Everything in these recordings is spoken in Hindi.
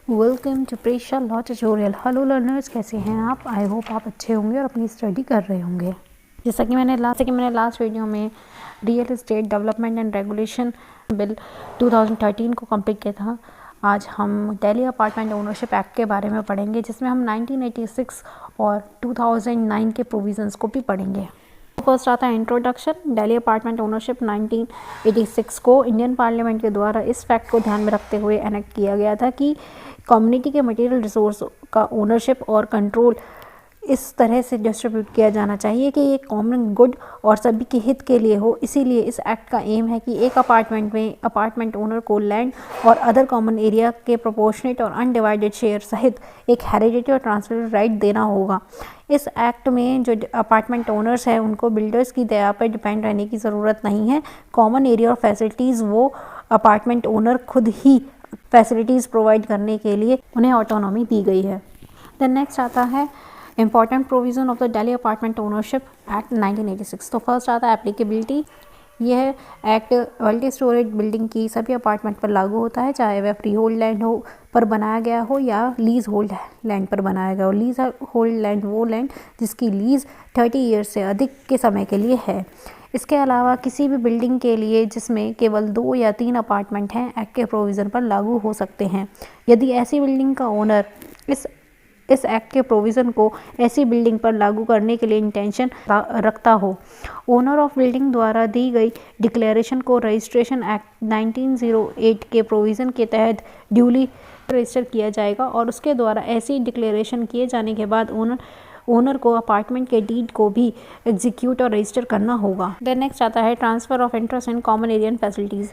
Welcome to Presha law tutorial. Hello learners, कैसे हैं आप? आई होप आप अच्छे होंगे और अपनी स्टडी कर रहे होंगे। जैसा कि मैंने लास्ट वीडियो में real estate development and regulation bill 2013 को कंप्लीट किया था। आज हम दिल्ली अपार्टमेंट ओनरशिप एक्ट के बारे में पढ़ेंगे, जिसमें हम 1986 और 2009 के प्रोविजंस को भी पढ़ेंगे। फर्स्ट आता है इंट्रोडक्शन। दिल्ली अपार्टमेंट ओनरशिप 1986 को इंडियन पार्लियामेंट के द्वारा इस फैक्ट को ध्यान में रखते हुए एनेक्ट किया गया था कि कम्युनिटी के मटेरियल रिसोर्स का ओनरशिप और कंट्रोल इस तरह से डिस्ट्रीब्यूट किया जाना चाहिए कि ये कॉमन गुड और सभी के हित के लिए हो। इसीलिए इस एक्ट का एम है कि एक अपार्टमेंट में अपार्टमेंट ओनर को लैंड और अदर कॉमन एरिया के प्रोपोर्शनेट और अनडिवाइडेड शेयर सहित एक हेरिडिटी और ट्रांसफर राइट देना होगा। इस एक्ट में जो अपार्टमेंट ओनर्स हैं उनको बिल्डर्स की दया पर डिपेंड रहने की ज़रूरत नहीं है। कॉमन एरिया और फैसिलिटीज़ वो अपार्टमेंट ओनर खुद ही फैसिलिटीज़ प्रोवाइड करने के लिए उन्हें ऑटोनॉमी दी गई है। देन नेक्स्ट आता है important provision of the Delhi apartment ownership act 1986। तो फर्स्ट आता है एप्लीकेबिलिटी। यह एक्ट मल्टी स्टोरेज बिल्डिंग की सभी अपार्टमेंट पर लागू होता है, चाहे वह फ्री होल्ड लैंड हो पर बनाया गया हो या लीज होल्ड लैंड पर बनाया गया हो। लीज होल्ड लैंड वो लैंड जिसकी लीज 30 ईयर्स से अधिक के समय के लिए है। इसके अलावा किसी भी बिल्डिंग के लिए जिसमें केवल 2 या 3 अपार्टमेंट हैं एक्ट के प्रोविज़न पर लागू हो सकते हैं, यदि ऐसी बिल्डिंग का ओनर इस एक्ट के प्रोविज़न को ऐसी बिल्डिंग पर लागू करने के लिए इंटेंशन रखता हो। ओनर ऑफ बिल्डिंग द्वारा दी गई डिक्लेरेशन को रजिस्ट्रेशन एक्ट 1908 के प्रोविज़न के तहत ड्यूली रजिस्टर किया जाएगा और उसके द्वारा ऐसी डिक्लेरेशन किए जाने के बाद ओनर को अपार्टमेंट के डीड को भी एग्जीक्यूट और रजिस्टर करना होगा। देन नेक्स्ट आता है transfer of interest in common area facilities.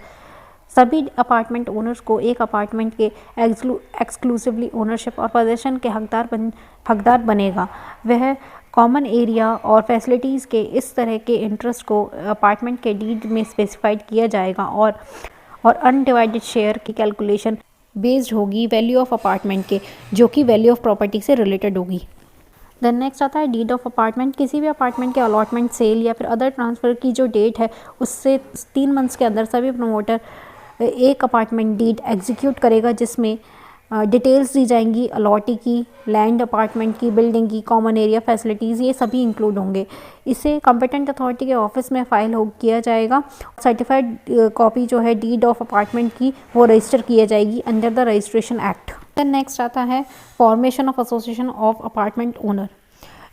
सभी अपार्टमेंट ओनर्स को एक अपार्टमेंट के एक्सक्लूसिवली ओनरशिप और पोजेशन के हकदार बनेगा। वह कॉमन एरिया और फैसिलिटीज़ के इस तरह के इंटरेस्ट को अपार्टमेंट के डीड में स्पेसिफाइड किया जाएगा और अनडिवाइडेड शेयर की कैलकुलेशन बेस्ड होगी वैल्यू ऑफ अपार्टमेंट के, जो कि वैल्यू ऑफ प्रॉपर्टी से रिलेटेड होगी। देन नेक्स्ट आता है डीड ऑफ अपार्टमेंट। किसी भी अपार्टमेंट के अलॉटमेंट, सेल या फिर अदर ट्रांसफ़र की जो डेट है उससे 3 मंथ्स के अंदर सभी प्रमोटर एक अपार्टमेंट डीड एग्जीक्यूट करेगा, जिसमें डिटेल्स दी जाएंगी अलॉटी की, लैंड, अपार्टमेंट की, बिल्डिंग की, कॉमन एरिया फैसिलिटीज़, ये सभी इंक्लूड होंगे। इसे कंपिटेंट अथॉरिटी के ऑफिस में फाइल किया जाएगा। सर्टिफाइड कॉपी जो है डीड ऑफ अपार्टमेंट की वो रजिस्टर किया जाएगी under the registration act. Then next आता है formation of association of apartment owner.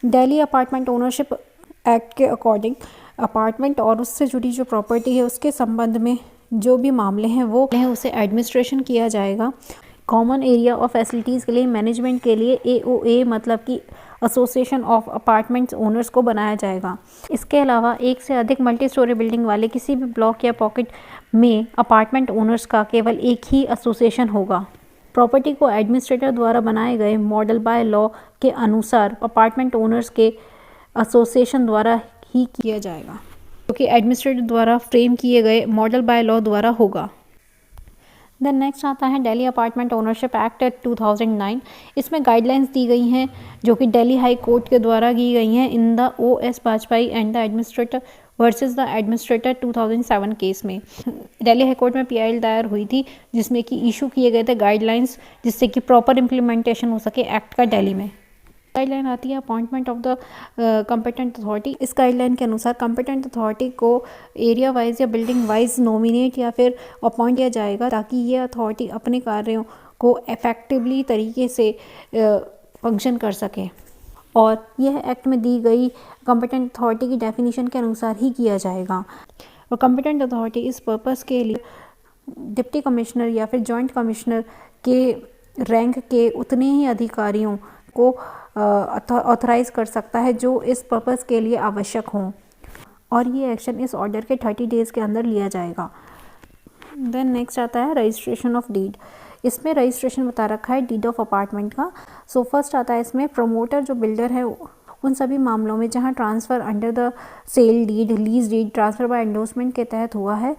Delhi apartment ownership act के अकॉर्डिंग अपार्टमेंट और उससे जुड़ी जो प्रॉपर्टी है उसके संबंध में जो भी मामले हैं वो उसे एडमिनिस्ट्रेशन किया जाएगा। कॉमन एरिया और फैसिलिटीज़ के लिए मैनेजमेंट के लिए AOA मतलब कि एसोसिएशन ऑफ अपार्टमेंट्स ओनर्स को बनाया जाएगा। इसके अलावा एक से अधिक मल्टी स्टोरी बिल्डिंग वाले किसी भी ब्लॉक या पॉकेट में अपार्टमेंट ओनर्स का केवल एक ही एसोसिएशन होगा। प्रॉपर्टी को एडमिनिस्ट्रेटर द्वारा बनाए गए मॉडल बाय लॉ के अनुसार अपार्टमेंट ओनर्स के एसोसिएशन द्वारा ही किया जाएगा, क्योंकि एडमिनिस्ट्रेटर द्वारा फ्रेम किए गए मॉडल बाय लॉ द्वारा होगा। देन नेक्स्ट आता है दिल्ली अपार्टमेंट ओनरशिप एक्ट 2009। इसमें गाइडलाइंस दी गई हैं जो कि दिल्ली हाई कोर्ट के द्वारा की गई हैं in the OS Vajpayee and the administrator versus the administrator 2007 case में। दिल्ली हाई कोर्ट में PIL दायर हुई थी जिसमें कि इशू किए गए थे गाइडलाइंस, जिससे कि प्रॉपर इम्प्लीमेंटेशन हो सके एक्ट का दिल्ली में। गाइडलाइन आती है appointment of the competent authority. इस गाइडलाइन के अनुसार कंपिटेंट अथॉरिटी को एरिया वाइज या बिल्डिंग वाइज नॉमिनेट या फिर अपॉइंट किया जाएगा, ताकि ये अथॉरिटी अपने कार्यों को इफेक्टिवली तरीके से फंक्शन कर सके। और यह एक्ट में दी गई कंपिटेंट अथॉरिटी की डेफिनेशन के अनुसार ही किया जाएगा। और कंपिटेंट अथॉरिटी इस पर्पस के लिए डिप्टी कमिश्नर या फिर जॉइंट कमिश्नर के रैंक के उतने ही अधिकारियों को ऑथराइज कर सकता है जो इस पर्पस के लिए आवश्यक हों, और ये एक्शन इस ऑर्डर के 30 डेज़ के अंदर लिया जाएगा। देन नेक्स्ट आता है रजिस्ट्रेशन ऑफ डीड। इसमें रजिस्ट्रेशन बता रखा है डीड ऑफ अपार्टमेंट का। सो फर्स्ट आता है इसमें प्रमोटर जो बिल्डर है उन सभी मामलों में जहां transfer under the sale deed, lease deed, transfer by endorsement के तहत हुआ है,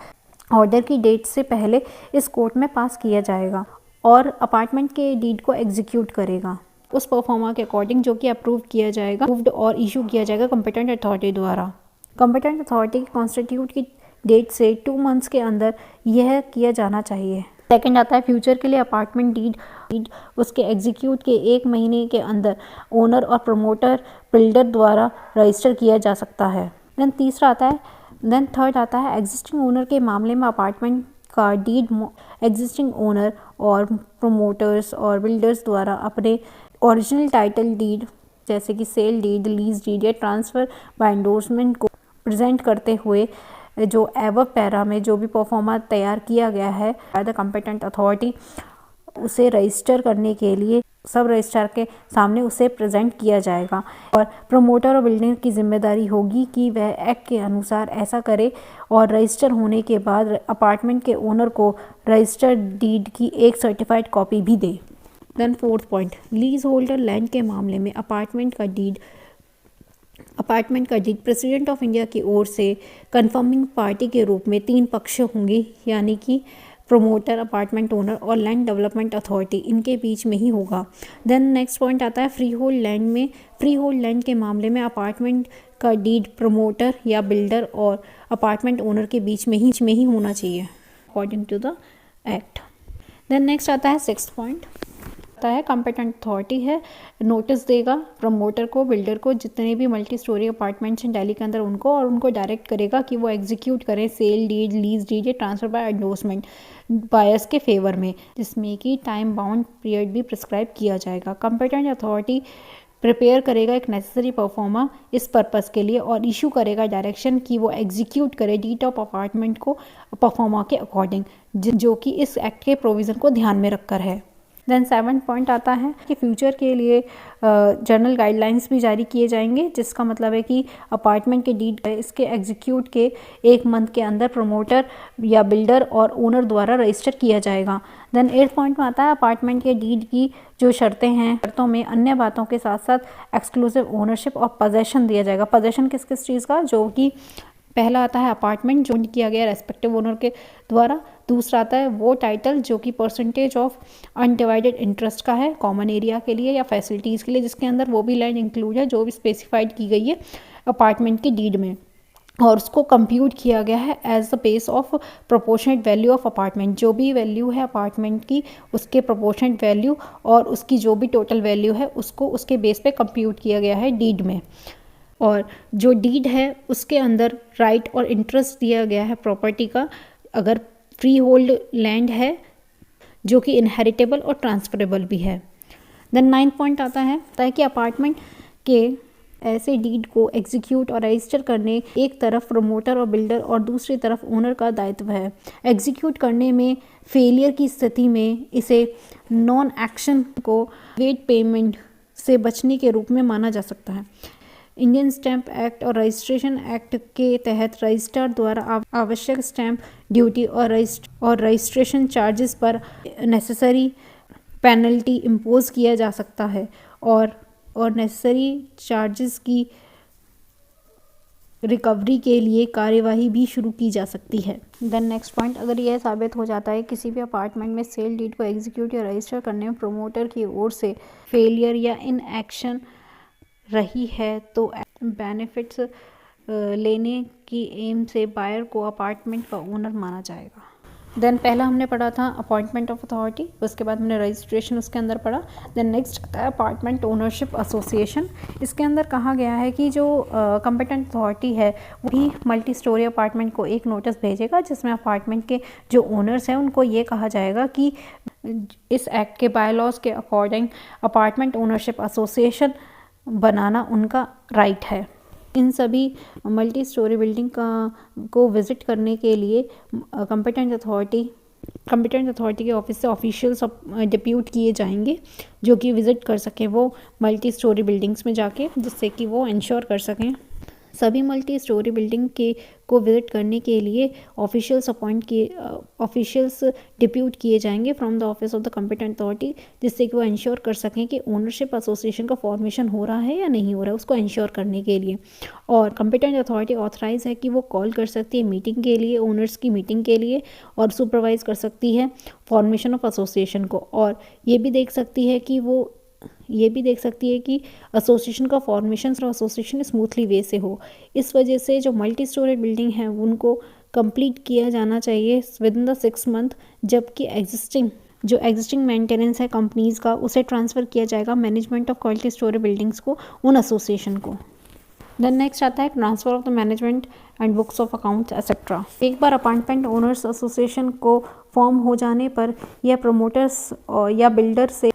ऑर्डर की डेट से पहले इस कोर्ट में पास किया जाएगा और अपार्टमेंट के डीड को एग्जीक्यूट करेगा उस परफॉर्मा के अकॉर्डिंग, जो कि अप्रूव किया जाएगा, अप्रूव्ड और इशू किया जाएगा कंपिटेंट अथॉरिटी द्वारा। कंपिटेंट अथॉरिटी की कॉन्स्टिट्यूट की डेट से 2 मंथ्स के अंदर यह किया जाना चाहिए। सेकंड आता है फ्यूचर के लिए अपार्टमेंट डीड उसके एग्जीक्यूट के 1 महीने के अंदर ओनर और प्रमोटर बिल्डर द्वारा रजिस्टर किया जा सकता है। देन थर्ड आता है एग्जिस्टिंग ओनर के मामले में अपार्टमेंट का डीड एग्जिस्टिंग ओनर और प्रमोटर्स और बिल्डर्स द्वारा अपने ओरिजिनल टाइटल डीड जैसे कि सेल डीड, लीज डीड या ट्रांसफ़र बाय एंडोर्समेंट को प्रेजेंट करते हुए जो एवब पैरा में जो भी परफॉर्मा तैयार किया गया है बाय द कॉम्पिटेंट अथॉरिटी, उसे रजिस्टर करने के लिए सब रजिस्ट्रार के सामने उसे प्रेजेंट किया जाएगा। और प्रमोटर और बिल्डर की जिम्मेदारी होगी कि वह एक्ट के अनुसार ऐसा करे और रजिस्टर होने के बाद अपार्टमेंट के ओनर को रजिस्टर्ड डीड की एक सर्टिफाइड कॉपी भी दे। Then fourth point, lease holder land के मामले में अपार्टमेंट का डीड प्रेसिडेंट ऑफ इंडिया की ओर से कन्फर्मिंग पार्टी के रूप में 3 पक्ष होंगे, यानी कि प्रमोटर, अपार्टमेंट ओनर और लैंड डेवलपमेंट अथॉरिटी, इनके बीच में ही होगा। देन नेक्स्ट पॉइंट आता है फ्री होल्ड लैंड में। फ्री होल्ड लैंड के मामले में अपार्टमेंट का डीड प्रमोटर या बिल्डर और अपार्टमेंट ओनर के बीच में ही होना चाहिए according to the act. Then next आता है 6th पॉइंट, आता है कॉम्पिटेंट अथॉरिटी है नोटिस देगा प्रमोटर को, बिल्डर को, जितने भी मल्टी स्टोरी अपार्टमेंट्स हैं दिल्ली के अंदर उनको डायरेक्ट करेगा कि वो एग्जीक्यूट करें सेल डीड, लीज डीड या ट्रांसफर बाय एंडोर्समेंट बायर्स के फेवर में, जिसमें कि टाइम बाउंड पीरियड भी प्रिस्क्राइब किया जाएगा। कॉम्पिटेंट अथॉरिटी प्रिपेयर करेगा एक नेसेसरी परफॉर्मा इस पर्पस के लिए और इशू करेगा डायरेक्शन कि वो एग्जीक्यूट करे डीड ऑफ अपार्टमेंट को परफॉर्मा के अकॉर्डिंग, जो कि इस एक्ट के प्रोविज़न को ध्यान में रखकर है। देन 7th पॉइंट आता है कि फ्यूचर के लिए जनरल गाइडलाइंस भी जारी किए जाएंगे, जिसका मतलब है कि अपार्टमेंट के डीड इसके एग्जीक्यूट के 1 मंथ के अंदर प्रमोटर या बिल्डर और ओनर द्वारा रजिस्टर किया जाएगा। देन 8th पॉइंट में आता है अपार्टमेंट के डीड की जो शर्तें हैं, शर्तों में अन्य बातों के साथ साथ एक्सक्लूसिव ओनरशिप और पोजेशन दिया जाएगा। पोजेशन किस किस चीज़ का, जो कि पहला आता है अपार्टमेंट जो किया गया रेस्पेक्टिव ओनर के द्वारा, दूसरा आता है वो टाइटल जो कि परसेंटेज ऑफ अनडिवाइडेड इंटरेस्ट का है कॉमन एरिया के लिए या फैसिलिटीज़ के लिए, जिसके अंदर वो भी लैंड इंक्लूड है जो भी स्पेसिफाइड की गई है अपार्टमेंट की डीड में, और उसको कंप्यूट किया गया है as the base of proportionate value of apartment. जो भी वैल्यू है अपार्टमेंट की उसके प्रोपोर्शनेट वैल्यू और उसकी जो भी टोटल वैल्यू है उसको उसके बेस पे कंप्यूट किया गया है डीड में। और जो डीड है उसके अंदर राइट और इंटरेस्ट दिया गया है प्रॉपर्टी का, अगर फ्री होल्ड लैंड है जो कि इनहेरिटेबल और ट्रांसफरेबल भी है। देन 9th पॉइंट आता है ताकि अपार्टमेंट के ऐसे डीड को एग्जीक्यूट और रजिस्टर करने एक तरफ प्रमोटर और बिल्डर और दूसरी तरफ ओनर का दायित्व है। एग्जीक्यूट करने में फेलियर की स्थिति में इसे नॉन एक्शन को वेट पेमेंट से बचने के रूप में माना जा सकता है। इंडियन स्टैंप एक्ट और रजिस्ट्रेशन एक्ट के तहत रजिस्ट्रार द्वारा आवश्यक स्टैंप ड्यूटी और रजिस्ट्रेशन चार्जेस पर नेसेसरी पेनल्टी इम्पोज किया जा सकता है और नेसेसरी चार्जेस की रिकवरी के लिए कार्यवाही भी शुरू की जा सकती है। देन नेक्स्ट पॉइंट, अगर यह साबित हो जाता है किसी भी अपार्टमेंट में सेल डीड को एग्जीक्यूट या रजिस्टर करने में प्रमोटर की ओर से फेलियर या इन एक्शन रही है तो बेनिफिट्स लेने की एम से बायर को अपार्टमेंट का ओनर माना जाएगा। देन पहला हमने पढ़ा था अपॉइंटमेंट ऑफ अथॉरिटी, उसके बाद हमने रजिस्ट्रेशन उसके अंदर पढ़ा। देन नेक्स्ट आता है अपार्टमेंट ओनरशिप एसोसिएशन। इसके अंदर कहा गया है कि जो कॉम्पिटेंट अथॉरिटी है वही मल्टी स्टोरी अपार्टमेंट को एक नोटिस भेजेगा जिसमें अपार्टमेंट के जो ओनर्स हैं उनको ये कहा जाएगा कि इस एक्ट के बायलॉज के अकॉर्डिंग अपार्टमेंट ओनरशिप एसोसिएशन बनाना उनका राइट है। इन सभी मल्टी स्टोरी बिल्डिंग को विज़िट करने के लिए कॉम्पिटेंट अथॉरिटी के ऑफिस से ऑफिशियल्स डिप्यूट किए जाएंगे जो कि विज़िट कर सकें वो मल्टी स्टोरी बिल्डिंग्स में जाके, जिससे कि वो इंश्योर कर सकें सभी मल्टी स्टोरी बिल्डिंग को विज़िट करने के लिए ऑफिशियल्स डिप्यूट किए जाएंगे from the office of the competent authority, जिससे कि वो इंश्योर कर सकें कि ओनरशिप एसोसिएशन का फॉर्मेशन हो रहा है या नहीं हो रहा है, उसको इंश्योर करने के लिए। और कॉम्पिटेंट अथॉरिटी ऑथराइज है कि वो कॉल कर सकती है मीटिंग के लिए, ओनर्स की मीटिंग के लिए, और सुपरवाइज कर सकती है फॉर्मेशन ऑफ एसोसिएशन को, और ये भी देख सकती है कि एसोसिएशन का फॉर्मेशन और एसोसिएशन स्मूथली वे से हो। इस वजह से जो मल्टी स्टोरेज बिल्डिंग है उनको कंप्लीट किया जाना चाहिए विद इन द 6 मंथ, जबकि एग्जिस्टिंग जो एग्जिस्टिंग मेंटेनेंस है कंपनीज़ का उसे ट्रांसफ़र किया जाएगा management of quality storage buildings को, उन एसोसिएशन को। देन नेक्स्ट आता है transfer of the management and books of accounts etcetera. एक बार अपार्टमेंट ओनर्स एसोसिएशन को फॉर्म हो जाने पर यह प्रमोटर्स या बिल्डर से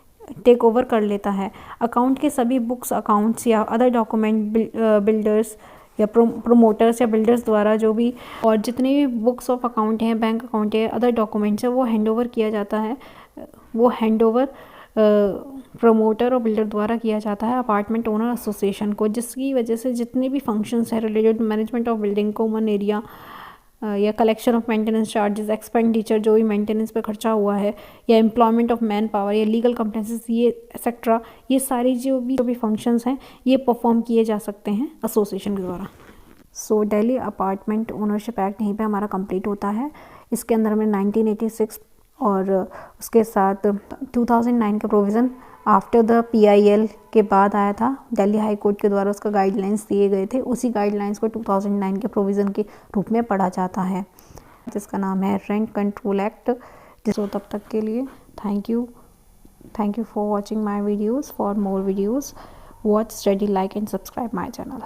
टेक ओवर कर लेता है। अकाउंट के सभी बुक्स, अकाउंट्स या अदर डॉक्यूमेंट बिल्डर्स या प्रोमोटर्स या बिल्डर्स द्वारा जो भी और जितने भी बुक्स ऑफ अकाउंट हैं, बैंक अकाउंट है, अदर डॉक्यूमेंट्स है, वो हैंडओवर किया जाता है। वो हैंडओवर प्रमोटर और बिल्डर द्वारा किया जाता है अपार्टमेंट ओनर एसोसिएशन को, जिसकी वजह से जितने भी फंक्शंस हैं related management of building, common area या collection of maintenance charges, expenditure जो भी मेंटेनेंस पे खर्चा हुआ है, या एम्प्लॉयमेंट ऑफ मैन पावर या लीगल कंप्टेंसेस, ये एक्सेट्रा, ये सारी जो भी फंक्शंस हैं ये परफॉर्म किए जा सकते हैं एसोसिएशन के द्वारा। सो दिल्ली अपार्टमेंट ओनरशिप एक्ट यहीं पे हमारा कंप्लीट होता है। इसके अंदर में 1986 और उसके साथ 2009 का प्रोविज़न आफ्टर द PIL के बाद आया था। दिल्ली हाई कोर्ट के द्वारा उसका गाइडलाइंस दिए गए थे। उसी गाइडलाइंस को 2009 के प्रोविज़न के रूप में पढ़ा जाता है, जिसका नाम है रेंट कंट्रोल एक्ट। जिसको तब तक के लिए thank you for watching my videos. For more videos watch, study, like and subscribe my channel.